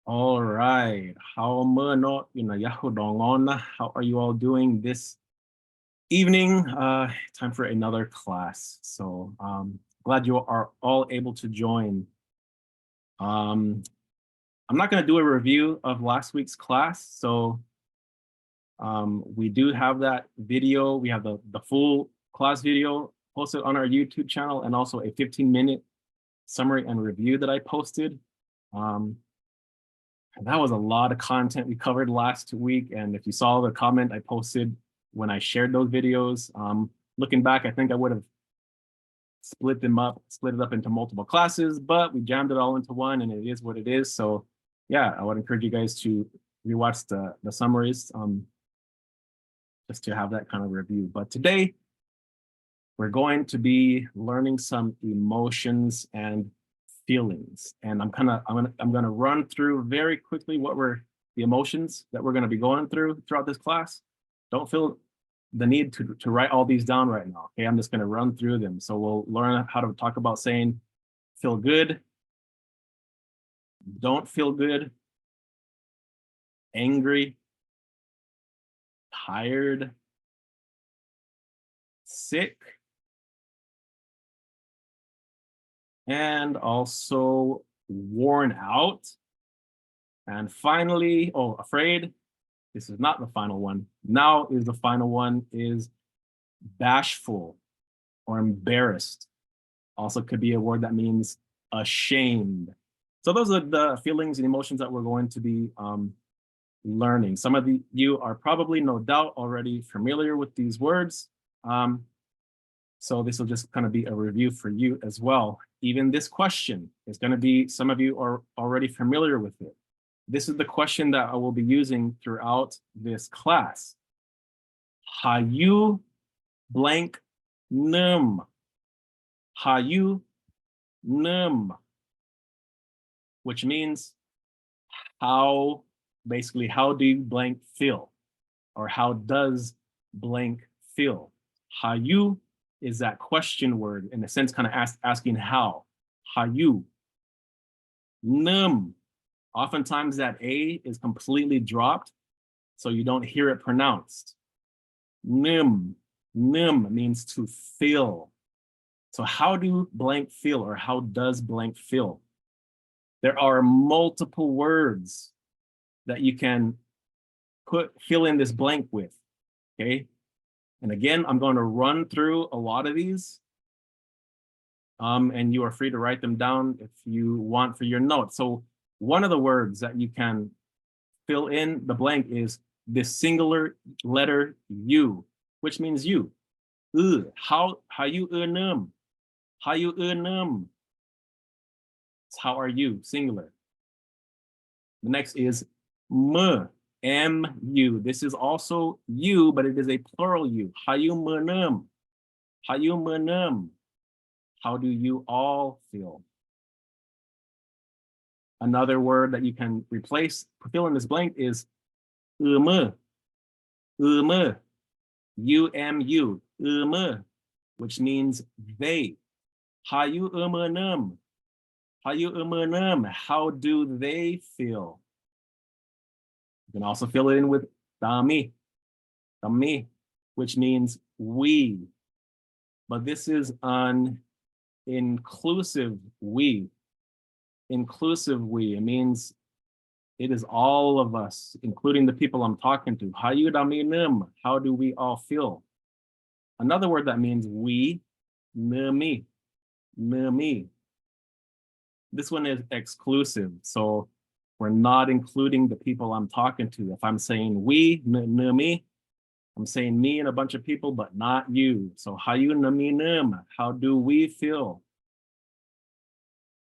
All right. How are you all doing this evening? Time for another class. So glad you are all able to join. I'm not going to do a review of last week's class. So we do have that video. We have the full class video posted on our YouTube channel and also a 15-minute summary and review that I posted. And that was a lot of content we covered last week. And if you saw the comment I posted when I shared those videos, looking back, I think I would have split it up into multiple classes, but we jammed it all into one and it is what it is. So yeah, I would encourage you guys to rewatch the summaries just to have that kind of review. But today, we're going to be learning some emotions and feelings. And I'm gonna run through very quickly what were the emotions that we're gonna be going through throughout this class. Don't feel the need to write all these down right now. Okay, I'm just gonna run through them. So we'll learn how to talk about saying feel good, don't feel good, angry, tired, sick, and also worn out. And finally, afraid. This is not the final one. Now is the final one is bashful or embarrassed. Also could be a word that means ashamed. So those are the feelings and emotions that we're going to be learning. Some of you are probably no doubt already familiar with these words. So this will just kind of be a review for you as well. Even this question is going to be, some of you are already familiar with it. This is the question that I will be using throughout this class. Hayu blank num. Hayu num. Which means basically how do you blank feel? Or how does blank feel? Hayu is that question word, in a sense, kind of asking how. Hayu. Num. Oftentimes that A is completely dropped, so you don't hear it pronounced. Nim. Nim means to feel. So how do blank feel, or how does blank feel? There are multiple words that you can fill in this blank with, okay? And again, I'm going to run through a lot of these. And you are free to write them down if you want for your notes. So one of the words that you can fill in the blank is the singular letter U, which means you. How you num? How you num? How are you? Singular. The next is M-U. This is also you, but it is a plural you. Hayumunum. Hayumunum. How do you all feel? Another word that you can fill in this blank is umu. Umu. U-M-U. Umu, which means they. Hayumunum. Hayumunum. How do they feel? You can also fill it in with dami, dami, which means we. But this is an inclusive we. Inclusive we. It means it is all of us, including the people I'm talking to. Hayu dami nim. How do we all feel? Another word that means we, me, me. This one is exclusive. So we're not including the people I'm talking to. If I'm saying we, me, I'm saying me and a bunch of people, but not you. So hayu nami nim, how do we feel?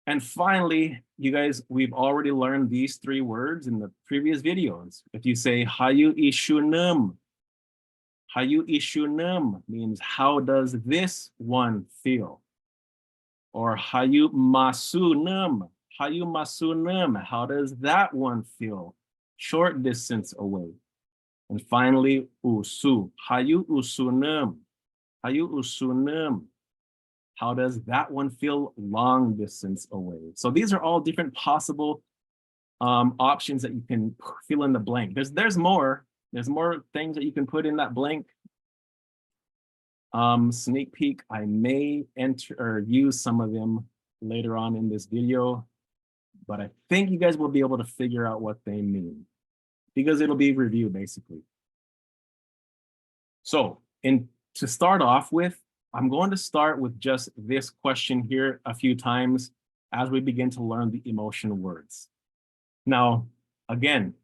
And finally, you guys, we've already learned these three words in the previous videos. If you say hayu ishunum means how does this one feel? Or hayu masunum, how does that one feel? Short distance away. And finally, usu, hayu usunum, how does that one feel long distance away? So these are all different possible options that you can fill in the blank. There's more things that you can put in that blank. Sneak peek, I may enter or use some of them later on in this video, but I think you guys will be able to figure out what they mean because it'll be review basically. So to start off with, I'm going to start with just this question here a few times as we begin to learn the emotion words. Now, again,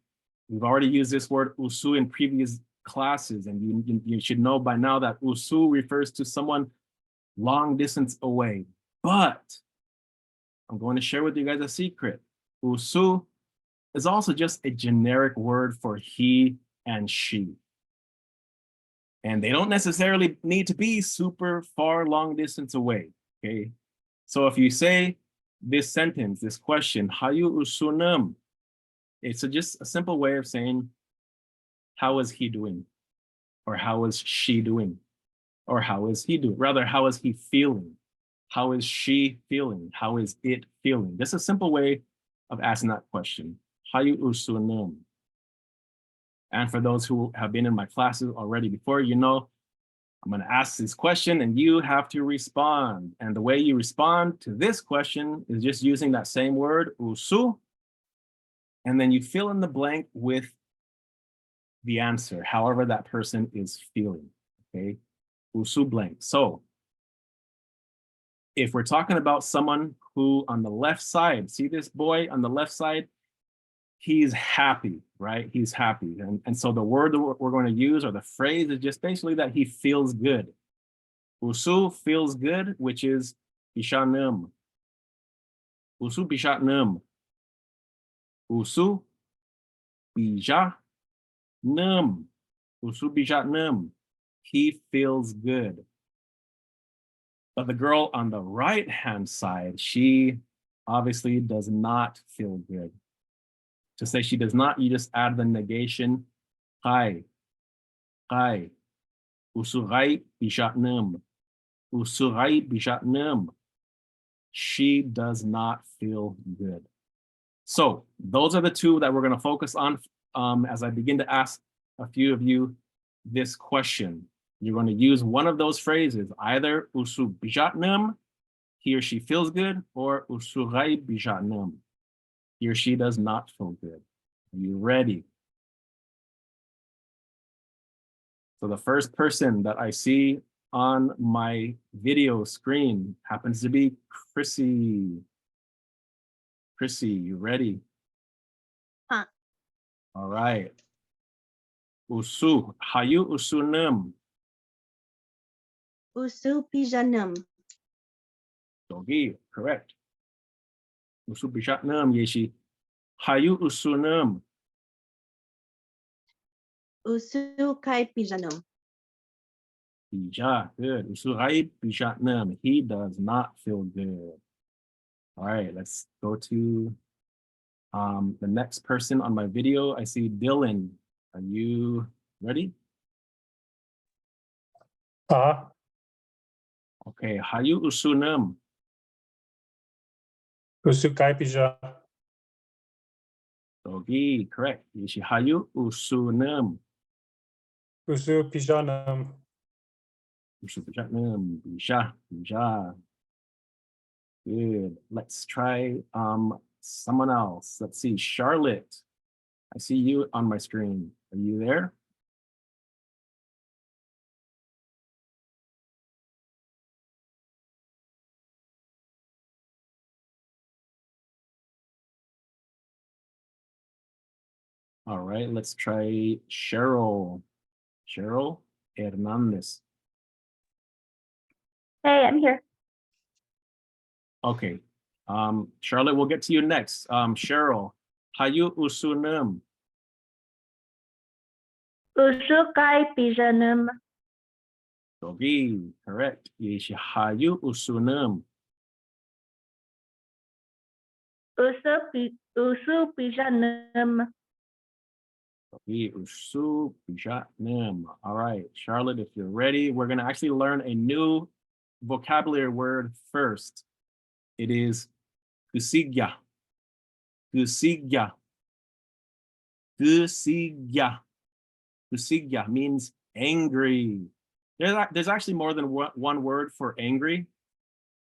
we've already used this word usu in previous classes, and you should know by now that usu refers to someone long distance away. But I'm going to share with you guys a secret. Usu is also just a generic word for he and she. And they don't necessarily need to be super far long distance away, okay? So if you say this sentence, this question, hayu usunam, it's just a simple way of saying, how is he doing? Or how is she doing? Or how is he doing? Rather, how is he feeling? How is she feeling? How is it feeling? This is a simple way of asking that question. Hayu usunam. And for those who have been in my classes already before, you know, I'm going to ask this question and you have to respond. And the way you respond to this question is just using that same word, usu, and then you fill in the blank with the answer, however that person is feeling, okay? Usu blank. So if we're talking about someone who on the left side, see this boy on the left side, he's happy, right? He's happy. And so the word that we're going to use or the phrase is just basically that he feels good. Usu feels good, which is bishanum. Usu bishanum. Usu bijanum. Usu bijanum. He feels good. But the girl on the right-hand side, she obviously does not feel good. To say she does not, you just add the negation. Hai. Hai. Usurai bishatnum. Usurai bishatnum. She does not feel good. So those are the two that we're going to focus on as I begin to ask a few of you this question. You're going to use one of those phrases, either usu bishatnum, he or she feels good, or usurai bishatnum. He or she does not feel good. Are you ready? So the first person that I see on my video screen happens to be Chrissy. Chrissy, you ready? Huh. All right. Usu, hayu usunum. Usu pijanum. Dogi, correct. Usu bishatnum yeshi. Hayu usunum. Usu kai pijanum. Bija, good. Usurai bishatnum. He does not feel good. All right, let's go to the next person on my video. I see Dylan. Are you ready? Okay, hayu usunum. Usu kai pija. Dogi, correct. Yeshi hayu usunum. Usu pijanum. Usu bishatnum. Bisha, bisha. Good. Let's try someone else. Let's see, Charlotte. I see you on my screen. Are you there? All right, let's try Cheryl. Cheryl Hernandez. Hey, I'm here. Okay. Charlotte, we'll get to you next. Cheryl, hayu usunum. Usu kai pijanum. Dogi, correct. Yeshi hayu usunum. Usu pijanum. Dogi, usu bishatnum. All right, Charlotte, if you're ready, we're going to actually learn a new vocabulary word first. It is kusigya. Kusigya. Gusigya. Gusigya means angry. There's actually more than one word for angry,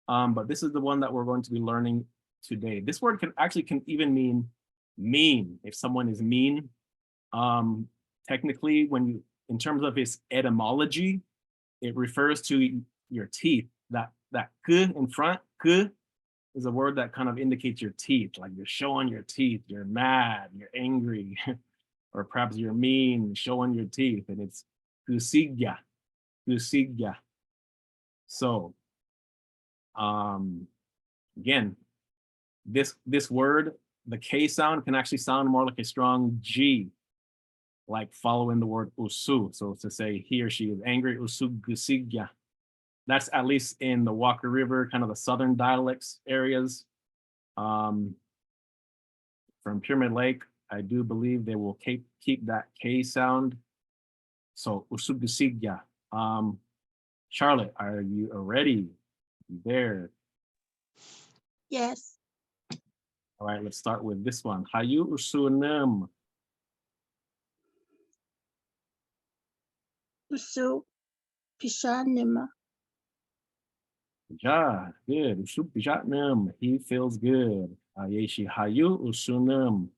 but this is the one that we're going to be learning today. This word can even mean mean. If someone is mean, technically, in terms of its etymology, it refers to your teeth. That k in front, k, is a word that kind of indicates your teeth, like you're showing your teeth, you're mad, you're angry, or perhaps you're mean, showing your teeth, and it's gusigya, gusigya. So, again, this word, the K sound can actually sound more like a strong G, like following the word usu. So to say he or she is angry, usu gusigya. That's at least in the Walker River, kind of the southern dialects areas. From Pyramid Lake, I do believe they will keep that K sound. So usu gusigya. Charlotte, are you ready? There. Yes. All right, let's start with this one. Hayu usunem. Usu pishanim. Ja, good. Usu pijatnem. He feels good. Yeshi hayu usunem.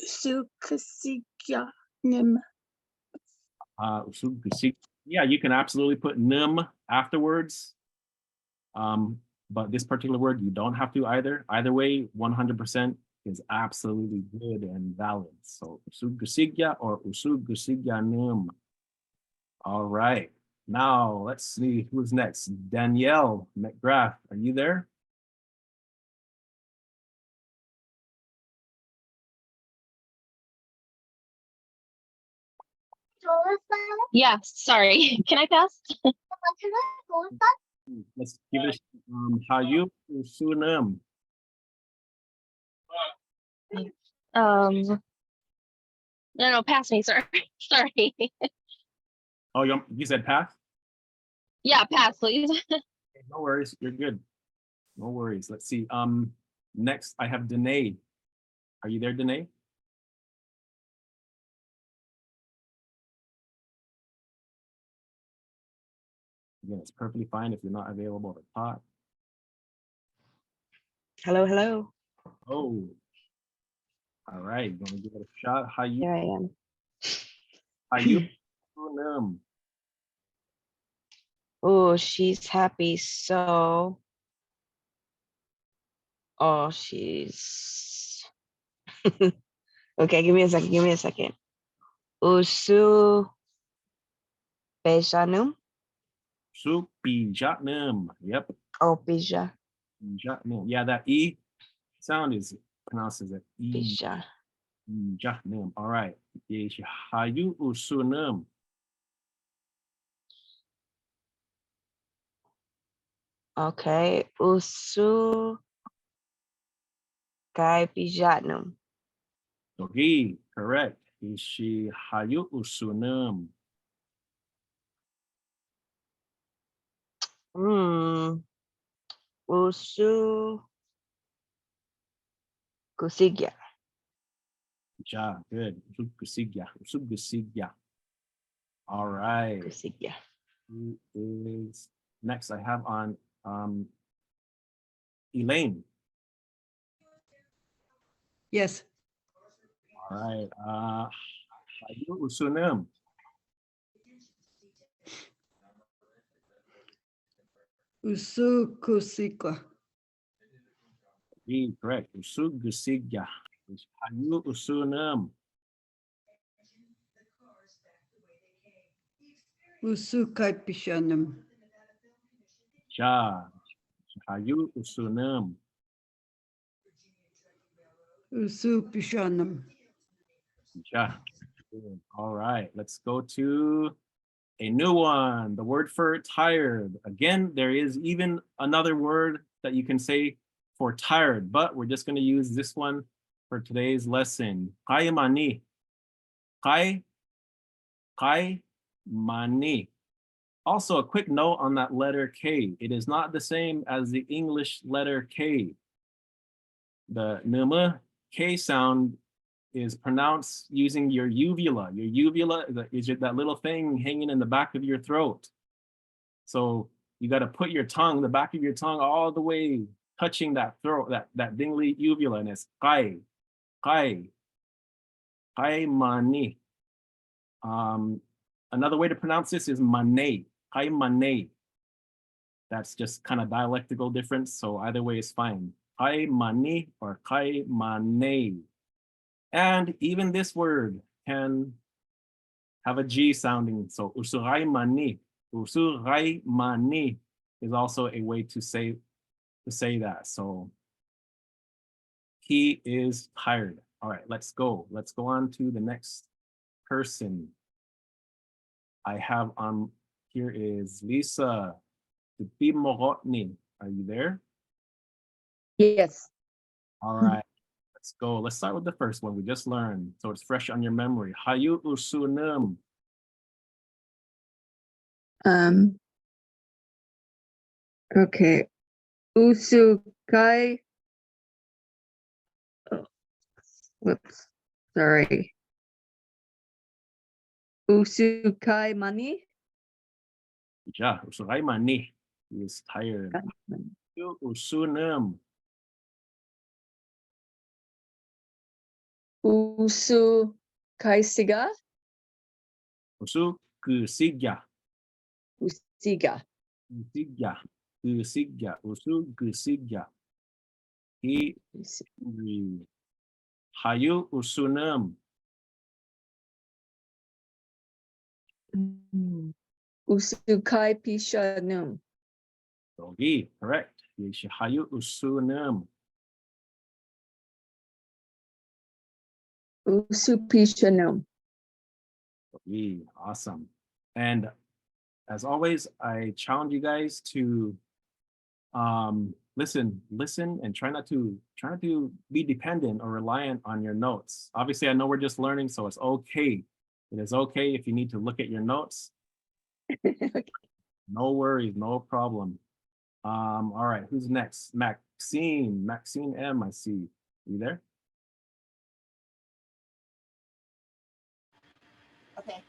Usu kasigyanim. Usu gusig. Yeah, you can absolutely put nim afterwards. But this particular word, you don't have to either. Either way, 100% is absolutely good and valid. So usu gusigya or usu gusigyanim. All right. Now let's see who's next. Danielle McGrath, are you there? Yeah, sorry. Can I pass? Let's give it Hayu usunem. No, pass me, sorry. Sorry. Oh, you said pass? Yeah, pass, please. No worries, you're good. No worries. Let's see. Next I have Danae. Are you there, Danae? Again, it's perfectly fine if you're not available to talk. Hello, hello. Oh, all right. Gonna give it a shot. Here I am. Hayu usunem. Oh, she's happy. So, oh, she's okay. Give me a second. Give me a second. Usu Bejanum. Usu pijatnem. Yep. Oh, Bija. Pijatnem. Yeah, that E sound is pronounced as a E. Bija. Pijatnem. All right. Yeshi hayu usunem. Okay. Usu Kai Bijatnum. Okay, correct. Yeshi hayu usunem. Usu Kusigya. Ja, good. Usu gusigya. Usu gusigya. All right. Kusigya. Who is next? I have on Elaine. Yes. All right. Hayu usunem. Usu kusika. Correct. Usu gusigya. Hayu usunem. Usu kaipishanam. Ja. Hayu usunem. Usu pishanam. Ja. Good. All right. Let's go to a new one. The word for tired. Again, there is even another word that you can say for tired, but we're just going to use this one for today's lesson. Kai mani. Kai mani. Also, a quick note on that letter K. It is not the same as the English letter K. The Numu K sound is pronounced using your uvula. Your uvula is that little thing hanging in the back of your throat. So you got to put your tongue, the back of your tongue, all the way touching that throat, that dingly uvula, and it's kai mani. Another way to pronounce this is mane, kai mane. That's just kind of dialectical difference. So either way is fine. Kai mani or kai mane. And even this word can have a G sounding. So usurai mani is also a way to say that. So he is tired. All right, let's go. Let's go on to the next person. I have on here is Lisa. Are you there? Yes. All right, let's go. Let's start with the first one we just learned. So it's fresh on your memory. Hayu usunum. Okay. Usukai. Oh, whoops. Sorry. Usukai mani. Ja, usurai mani. He is tired. Hayu usunum. Usukai siga. Usu kusigya. Usiga. Kusigya. Kusigya. Usu kusigya. He Hayu usunum. Usukai pishanum. Yogi, correct. Hayu usunum. Usupishanum. Yogi, awesome. And as always, I challenge you guys to listen and try not to be dependent or reliant on your notes. Obviously, I know we're just learning, so it's okay. It is okay if you need to look at your notes. No worries, no problem. All right, who's next? Maxine M, I see. You there? Okay.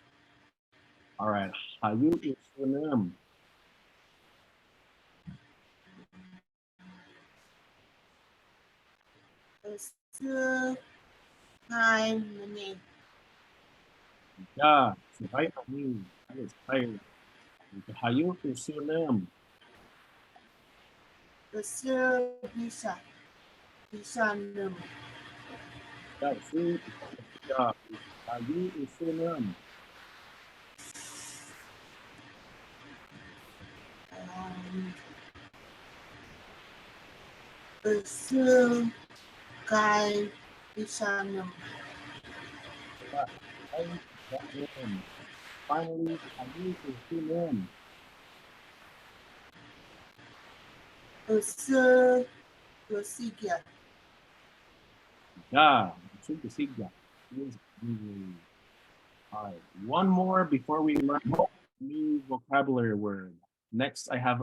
All right, Hayu usunum. Hi, mani. Yeah, right on me. I was tired. Hayu usunum. Bishanum. Yeah, see, yeah, Hayu usunum. Kai Bishanum. Finally, Hayu usunum. Kusigya. Yeah, Usukusigya. All right, one more before we learn new vocabulary word. Next, I have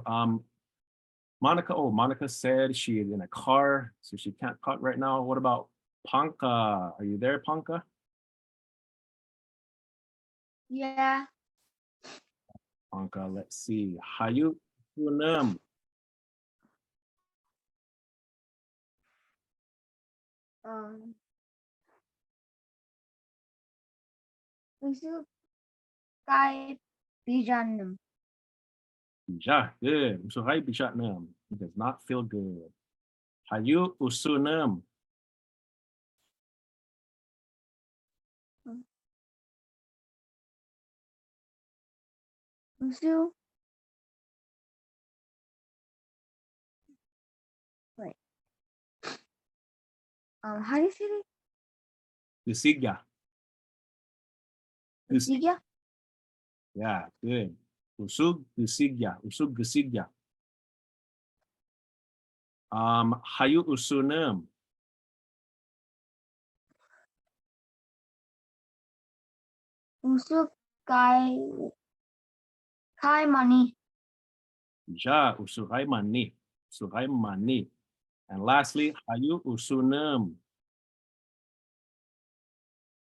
Monica. Oh, Monica said she is in a car, so she can't talk right now. What about Panka? Are you there, Panka? Yeah. Panka, let's see. Hayu usunum. Kai Bishanum. Yeah, good. Usuhay bishatnum. He does not feel good. Hayu usunum. Usu. Wait. How do you say it? Usigya. Usigya? Yeah, good. Usug usigya. Usug usigya. Hayu usunum. Usu Kai Mani. Ja, usuhay mani. Usuhay mani. And lastly, hayu usunum.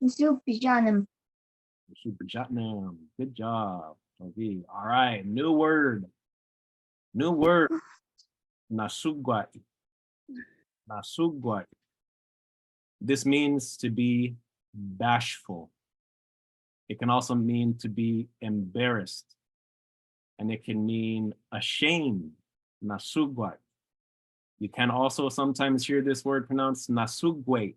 Usu pijanum. Super Jatnam. Good job. Okay. All right. New word. New word. Nasugwat. Nasugwat. This means to be bashful. It can also mean to be embarrassed. And it can mean ashamed. Nasugwat. You can also sometimes hear this word pronounced nasugwait.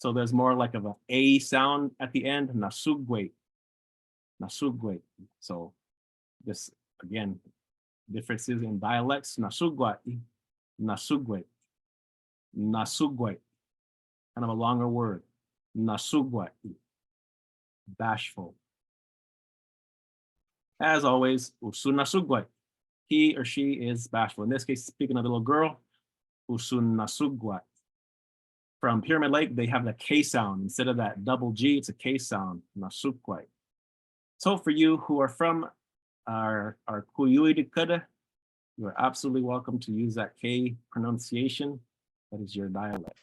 So there's more like of a sound at the end. Nasugwait. Nasugwait. So this again, differences in dialects. Nasugwat. Nasugwait. Nasugwait. Kind of a longer word. Nasugwat. Bashful. As always, usun nasugwat. He or she is bashful. In this case, speaking of the little girl, usun nasugwat. From Pyramid Lake, they have the K sound. Instead of that double G, it's a K sound. Nasugwat. So for you who are from our Kuyui Dakota, you are absolutely welcome to use that K pronunciation. That is your dialect.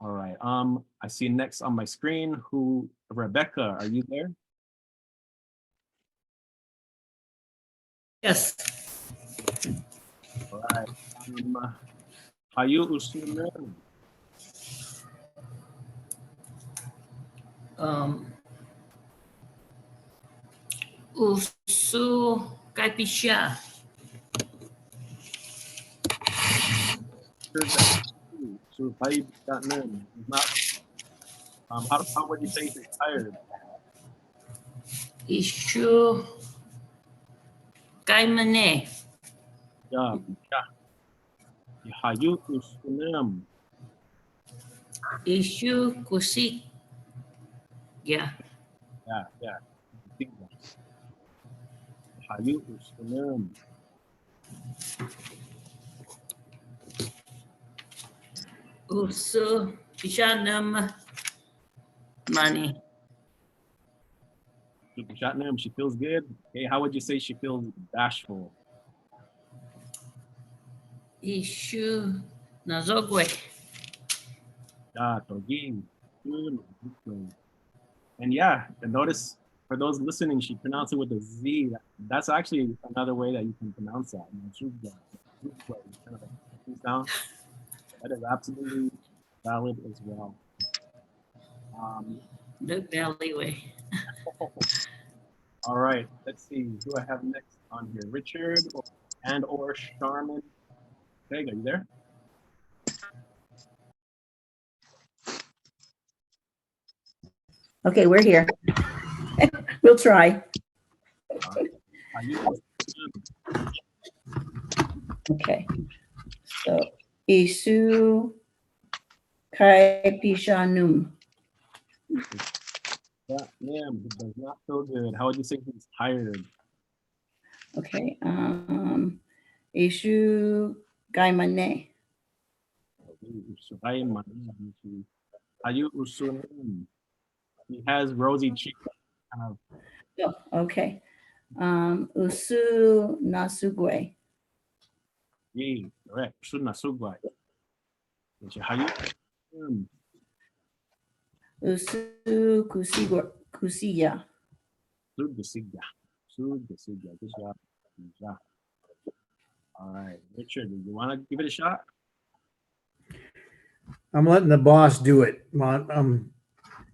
All right. I see next on my screen Rebecca, are you there? Yes. All right. Hayu usunun. Usu Kaipisha. So Hayu usunun. Not. How would you say he's tired? Ishu Kaimane. Yeah. Hayu usunun. Ishu Kusik. Yeah. Yeah. Hayu usunun. Usu Pishanam Mani. She feels good. Okay, how would you say she feels bashful? Ishu Nazogwe. Yeah, Togi. And yeah, and notice for those listening, she pronounced it with a Z. That's actually another way that you can pronounce that. Kind of a sound. That is absolutely valid as well. The alleyway. All right, let's see who I have next on here. Richard or Charmin. Greg, are you there? Okay, we're here. We'll try. Okay. So, Isu Kai Pishanum. Yeah, ma'am, it does not feel good. How would you say he's tired? Okay. Isu Gaimane. Hayu usunun. He has rosy cheeks. Kind of. Oh, okay. Usu Nasugwe. Yeah, correct. Usun nasugwai. Hayu usunun. Usu Kusiya. Good job. Good job. All right, Richard, do you want to give it a shot? I'm letting the boss do it.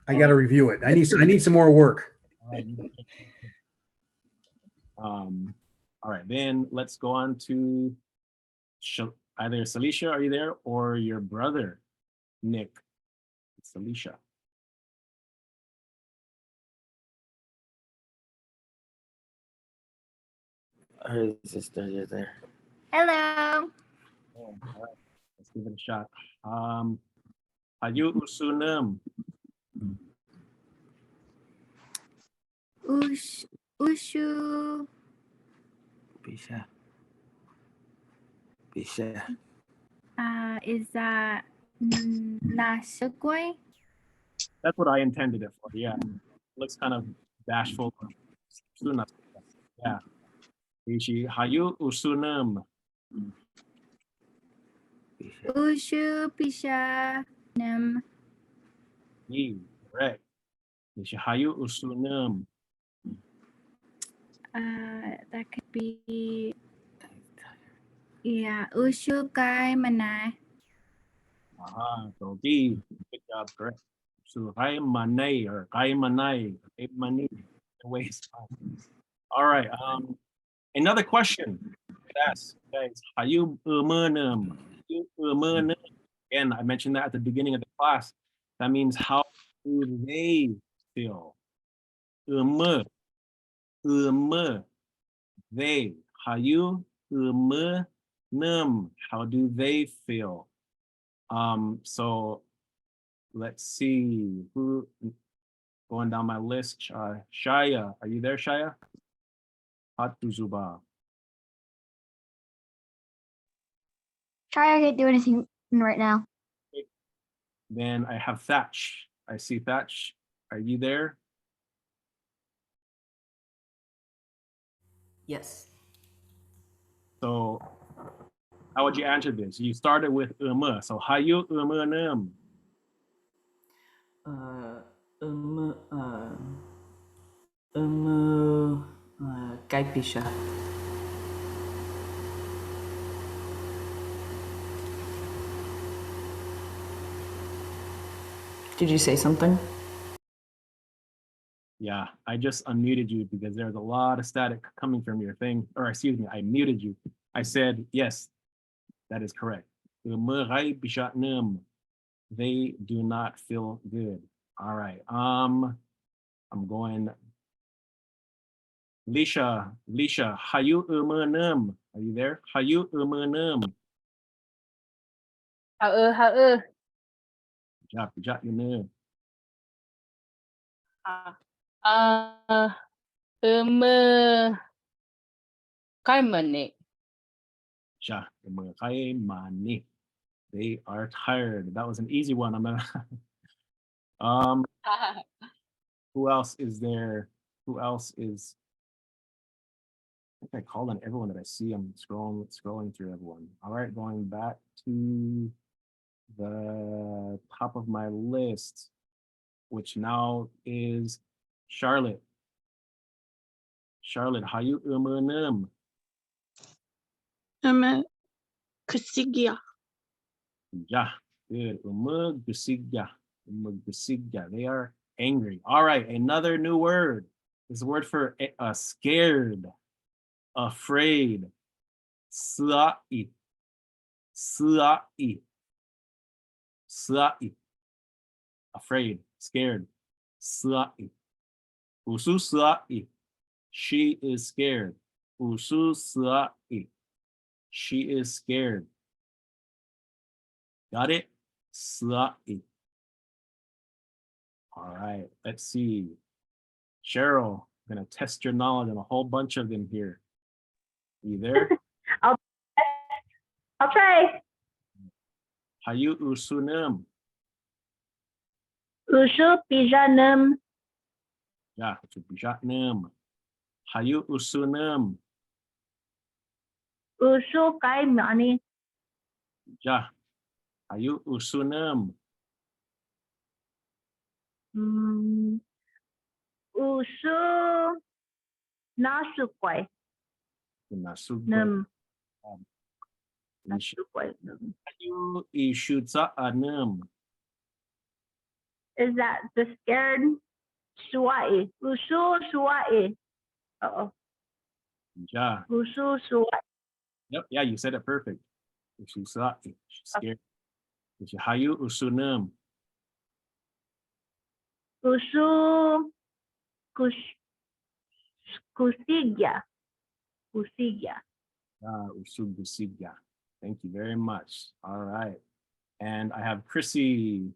I got to review it. I need some more work. All right, then let's go on to either Salisha, are you there, or your brother, Nick. Salisha. Her sister is there. Hello. All right, let's give it a shot. Hayu usunum. Ushu. Pisha. Is that Nasugway? That's what I intended it for. Yeah, looks kind of bashful. Yeah. Hayu usunum. Ushu Pisha Nam. E, correct. Hayu usunum. That could be, yeah, Usu Kai Manai. So D, good job, correct. So Manay or Manay, Mani, the way it's fine. All right. Another question. Yes, guys. Hayu umunum. Again, I mentioned that at the beginning of the class. That means how do they feel? They. Hayu num. How do they feel? So let's see who going down my list. Shaya, are you there, Shaya? Hatuzuba. Try I can't do anything right now. Then I have Thatch. I see Thatch. Are you there? Yes. So how would you answer this? You started with so hayu num. Cái pisha. Did you say something? Yeah, I just unmuted you because there's a lot of static coming from your thing. Or excuse me, I muted you. I said, yes, that is correct. They do not feel good. All right. I'm going. Lisha, hayu num. Are you there? Hayu num. Hơ. Good job, you know. Cái mani. They are tired. That was an easy one. I'm gonna who else is there? Who else is I think I called on everyone that I see. I'm scrolling through everyone. All right, going back to the top of my list, which now is Charlotte. Charlotte, how you num? Kusigia. Yeah, good. Gusigya. They are angry. All right, another new word. This is a word for scared, afraid. Sla'i. Afraid, scared. Sla'i. Usu sla'i. She is scared. Usu sla'i. She is scared. Got it? Sla'i. All right, let's see. Cheryl, I'm gonna test your knowledge on a whole bunch of them here. You there? I'll try. Hayu usunum. Usu pijanum. Yeah, it's bijatnum. Hayu usunum. Usu kai mani. Yeah. Hayu usunum. Usu nasukwai. Nasukwai. Nasukwai. Hayu ishutsa'anum. Is that the scared suai? Usu suai. Uh-oh. Yeah. Usu suai. Yep. Yeah, you said it perfect. She's scared. Hayu usunum. Usu kusigya. Kusigya. Usugusigya. Thank you very much. All right. And I have Chrissy.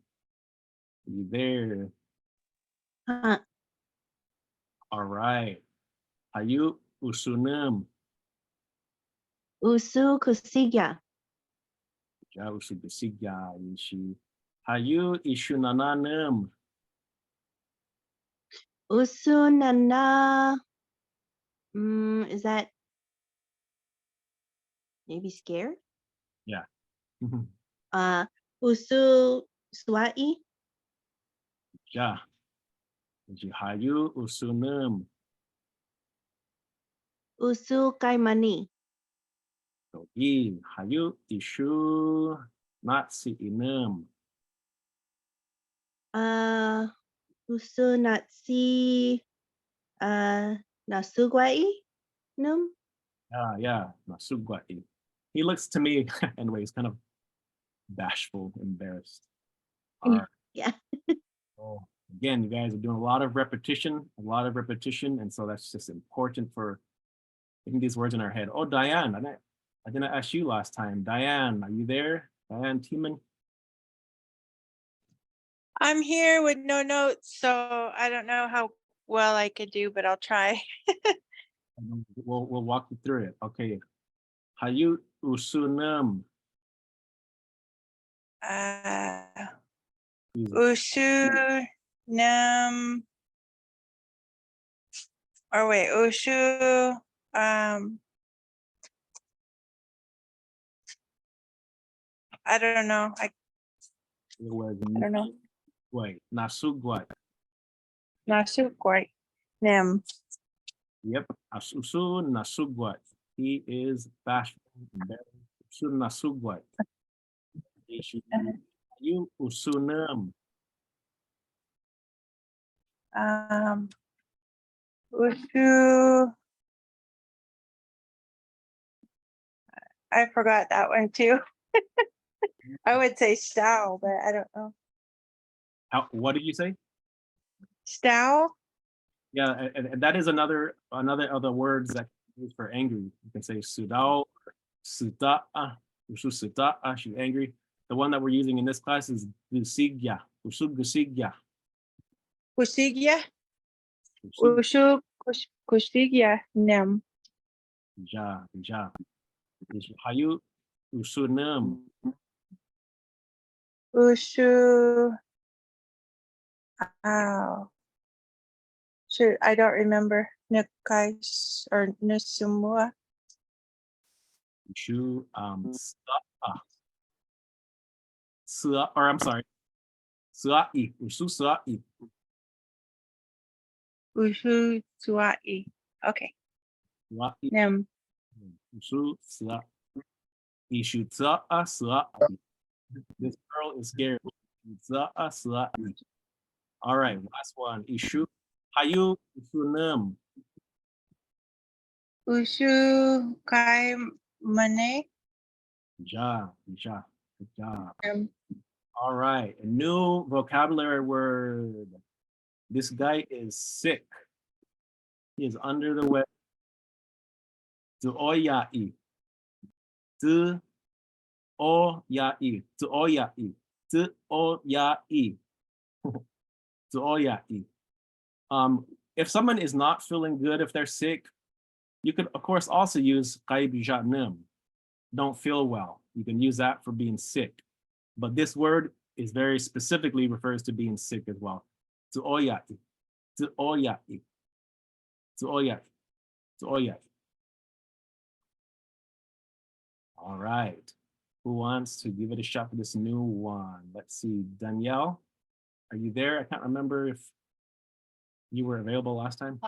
You there? All right. Hayu usunum. Usu kusiga. Ja usugusigya. Ishi. Hayu ishunananum. Usu nana. Is that maybe scared? Yeah. Usu swai. Ja. Hayu usunum. Usu kaimani. Togi. Hayu ishu natsi inum. Usu natsi nasugwai num. Yeah. Nasugwai. He looks to me, anyway, he's kind of bashful, embarrassed. All right. Yeah. So again, you guys are doing a lot of repetition, and so that's just important for getting these words in our head. Oh, Diane, I didn't ask you last time. Diane, are you there? Diane Tiemann? I'm here with no notes, so I don't know how well I could do, but I'll try. We'll walk you through it. Okay. Hayu usunum. Ushu nam, or wait, Ushu, I don't know. I don't know. Wait, nasugwai. Nasugwai nem. Yep, Usu nasugwai. He is bashful. Usu nasugwai. Hayu usunum. Ushu, I forgot that one too. I would say style, but I don't know. What did you say? Style? Yeah, and that is another other words that use for angry. You can say sudao, suda'a, usu suda'a, she's angry. The one that we're using in this class is gusigya, usu gusigya. Kusigya? Ushu kusigya nem. Ja. Hayu usunum. Ushu. Shoot, I don't remember. Nikais or Nisumua. Ushu or I'm sorry. Sua'i, usu sua'i. Ushu Suai. Okay. Sua'i. Nem. Usu sua'i. Ishu sua'a sua'i. This girl is scared. Sua'a sua'i. All right, last one. Ishu. Hayu usunum. Ushu Kai Mane. Ja. Good job. All right, a new vocabulary word. This guy is sick. He is under the weather. Tu'oya'i. Tu'oya'i. Tu'oya'i. Tu'oya'i. Tu'oya'i. If someone is not feeling good, if they're sick, you could, of course, also use qaibijatnim. Don't feel well. You can use that for being sick. But this word is very specifically refers to being sick as well. Tu'oya'i. Tu'oya'i. Tu'oya'i. Tu'oya'i. All right. Who wants to give it a shot for this new one? Let's see. Danielle, are you there? I can't remember if you were available last time.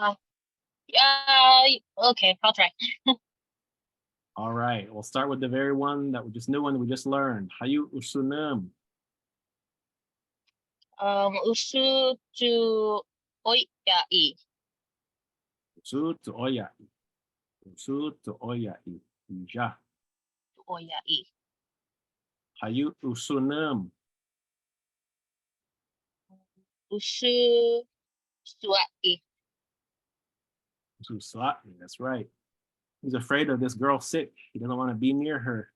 Yeah, okay, I'll try. All right. We'll start with the very one that we just new one that we just learned. Hayu usunum. Usu to oyai. Usu to oya'i. Usu to oya'i. Ja. Oyai. Hayu usunum. Usu suai. Usu sua'i. That's right. He's afraid of this girl sick. He doesn't want to be near her.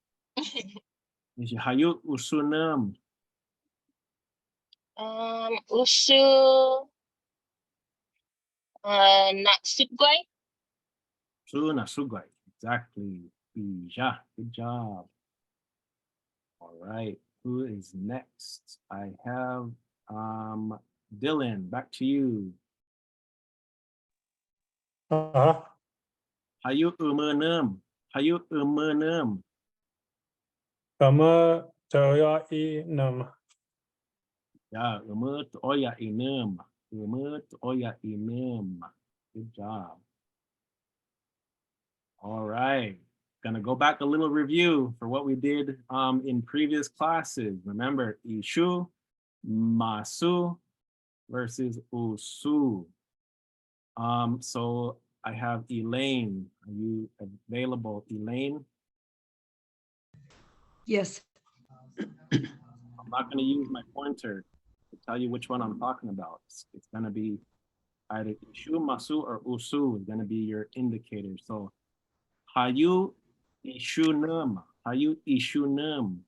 Hayu usunum. Usu natsugwai. Usu nasugwai. Exactly. Ja. Good job. All right. Who is next? I have Dylan. Back to you. Hayu umunum. Hayu umunum. Kama Toyai num. Yeah, umut oya inem. Umut oya inem. Good job. All right. Gonna go back a little review for what we did in previous classes. Remember, ishu, masu versus usu. So I have Elaine. Are you available, Elaine? Yes. I'm not going to use my pointer to tell you which one I'm talking about. It's going to be either ishu, masu, or usu is going to be your indicator. So, hayu ishu num. Hayu ishu num.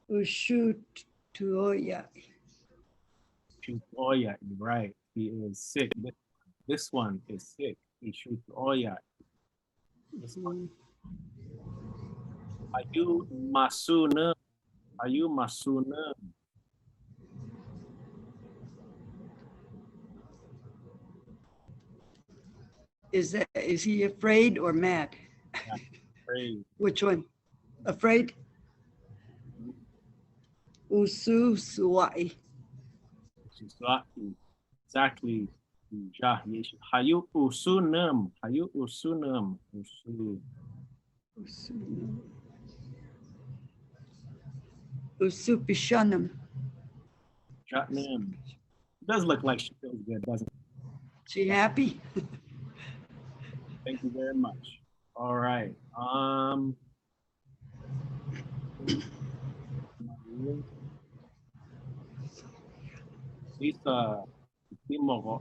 Ushu tuoya. Oh yeah, you're right. He is sick. This one is sick. Ishu oya. This one. Hayu masu num. Hayu masu num. Is he afraid or mad? Yeah, afraid. Which one? Afraid? Usu suai. Exactly. Ja, hayu usunum. Hayu usunum. Usu. Usu pishanum. Jatnum. It does look like she feels good, doesn't it? She happy? Thank you very much. All right. Lisa, Timogo.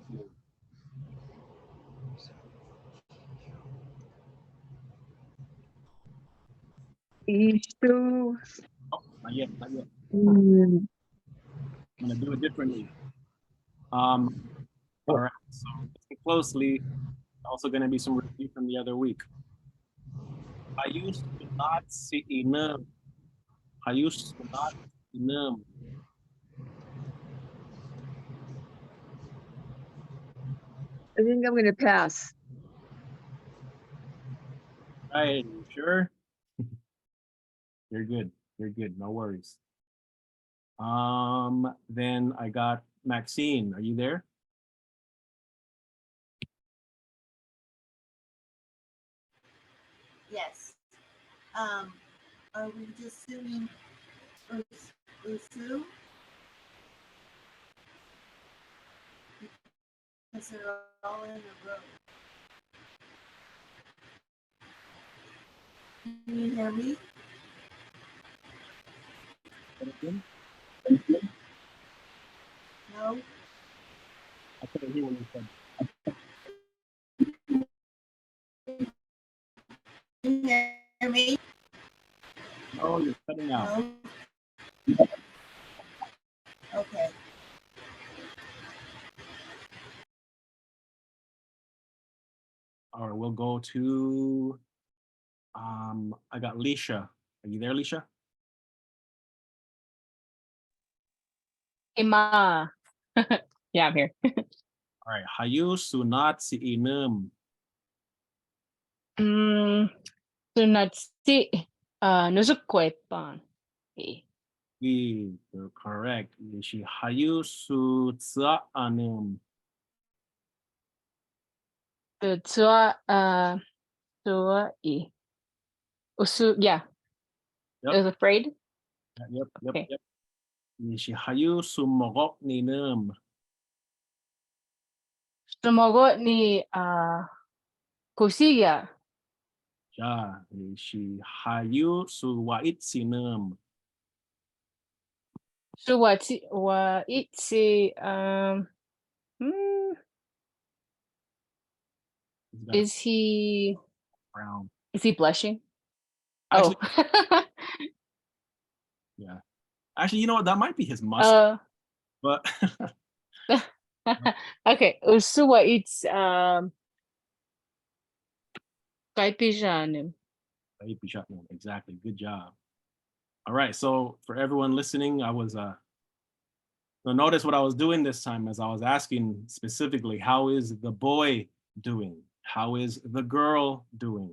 Ishu. Oh, not yet, not yet. Mm. I'm gonna do it differently. All right, so listen closely. Also gonna be some review from the other week. I used to not see enough. I used to not see enough. I think I'm going to pass. Right, you sure? You're good. You're good. No worries. Then I got Maxine. Are you there? Yes. Are we just doing Usu? Because they're all in a row. Can you hear me? No? I couldn't hear what you said. Can you hear me? Oh, you're cutting out. No? Okay. All right, we'll go to, I got Lisha. Are you there, Lisha? Ima. Yeah, I'm here. All right, Hayu sunat si inum. Sunatsi nusukwepan. You're correct. Lishi Hayu su tsa anum. The tua usu, yeah. Yep. I was afraid. Yep. Okay. Lishi Hayu su mogok ni num. Sumogot ni kusiya. Ja, lishi Hayu su wait si num. So what itsi is he Brown. is he blushing? Actually, oh. Yeah. Actually, you know what? That might be his mustache. But okay. Usuwa it's kaipijanim. Exactly. Good job. All right. So for everyone listening, I was so notice what I was doing this time as I was asking specifically, how is the boy doing? How is the girl doing?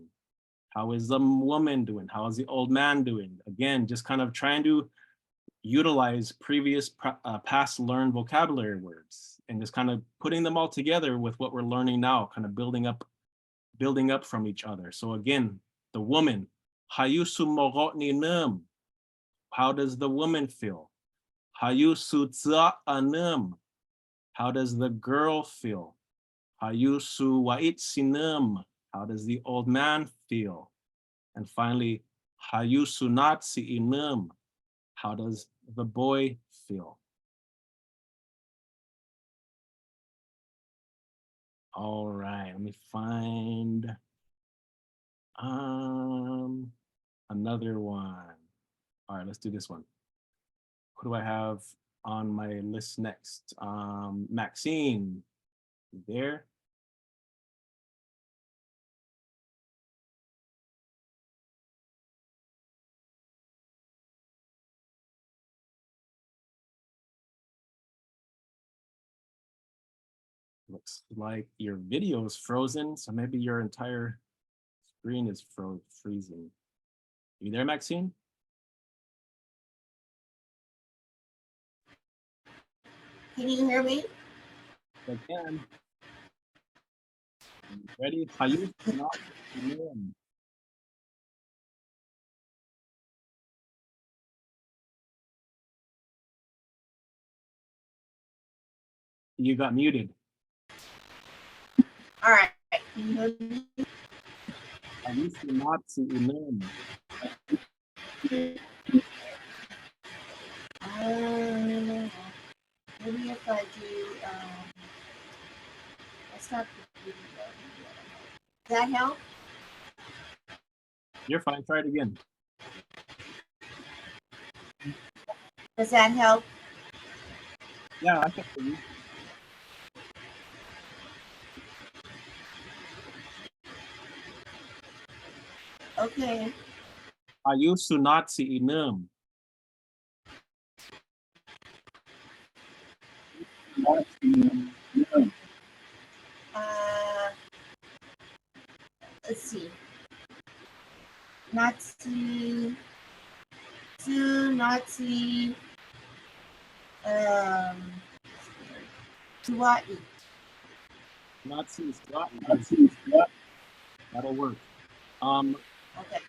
How is the woman doing? How is the old man doing? Again, just kind of trying to utilize previous past learned vocabulary words and just kind of putting them all together with what we're learning now, kind of building up from each other. So again, the woman, hayusu mogotni num. How does the woman feel? Hayusu tza anum. How does the girl feel? Hayusu wait sinum. How does the old man feel? And finally, hayusu natsi inum. How does the boy feel? All right, let me find another one. All right, let's do this one. Who do I have on my list next? Maxine, you there? Looks like your video is frozen, so maybe your entire screen is freezing. You there, Maxine? Can you hear me? I can. Ready? Hayusu not inum. You got muted. All right. Can you hear me? Hayusu natsi inum. Maybe if I do, let's start with does that help? You're fine. Try it again. Does that help? Yeah, I can hear you. Okay. Hayusu natsi inum. Let's see. Nazi, Nazi, Hawaii. Natsi that'll work. Okay.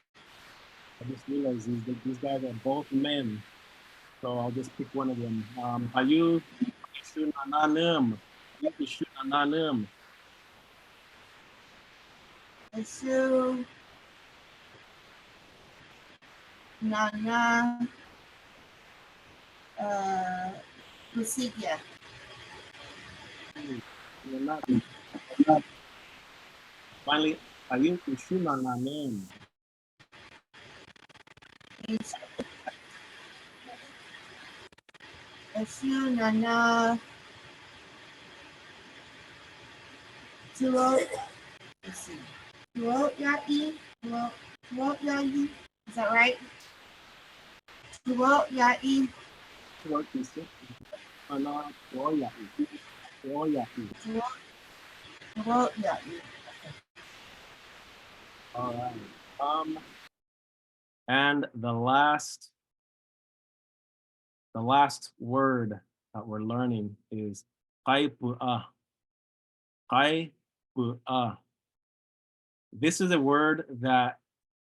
I just realized these guys are both men, so I'll just pick one of them. Hayusu nananum. Hayusu nananum. Asu, Nana, Lucia. Finally, Hayusu nananum. Asu, Nana, Tuo, let's see. Tuo Yai, Tuo Yai, is that right? Tuo Yai. All right. And the last word that we're learning is qaipu'a. Qaipu'a. This is a word that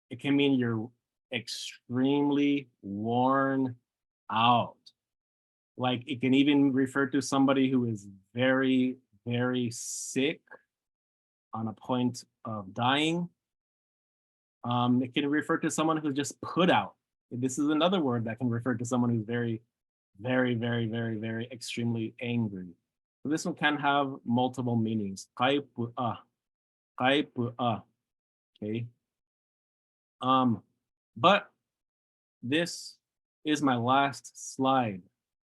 it can mean you're extremely worn out. Like it can even refer to somebody who is very, very sick on a point of dying. It can refer to someone who's just put out. This is another word that can refer to someone who's very, very, very, very, very extremely angry. So this one can have multiple meanings. Qaipu'a. Qaipu'a. Okay. But this is my last slide.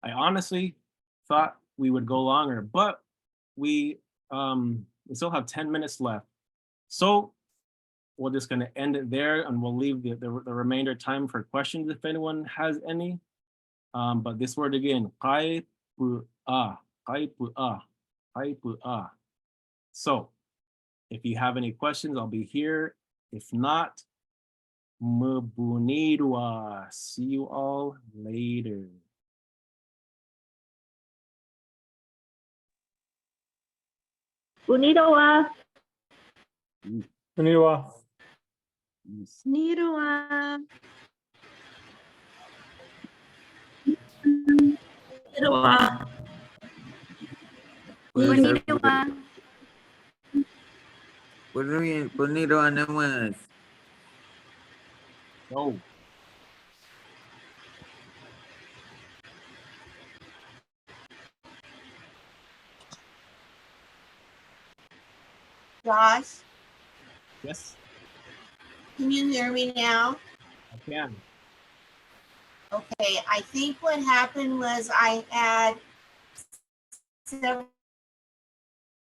I honestly thought we would go longer, but we still have 10 minutes left. So we're just going to end it there, and we'll leave the remainder time for questions if anyone has any. But this word again, qaipu'a, qaipu'a, qaipu'a. So if you have any questions, I'll be here. If not, Mbunirwa. See you all later. Konnichiwa. Konnichiwa. Konnichiwa. Konnichiwa. Konnichiwa naman. Go. Josh, Yes, can you hear me now? I can. Okay, I think what happened was I had several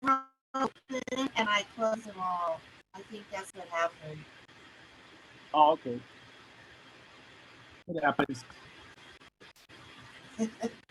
open and I closed them all. I think that's what happened. Oh, okay. It happens.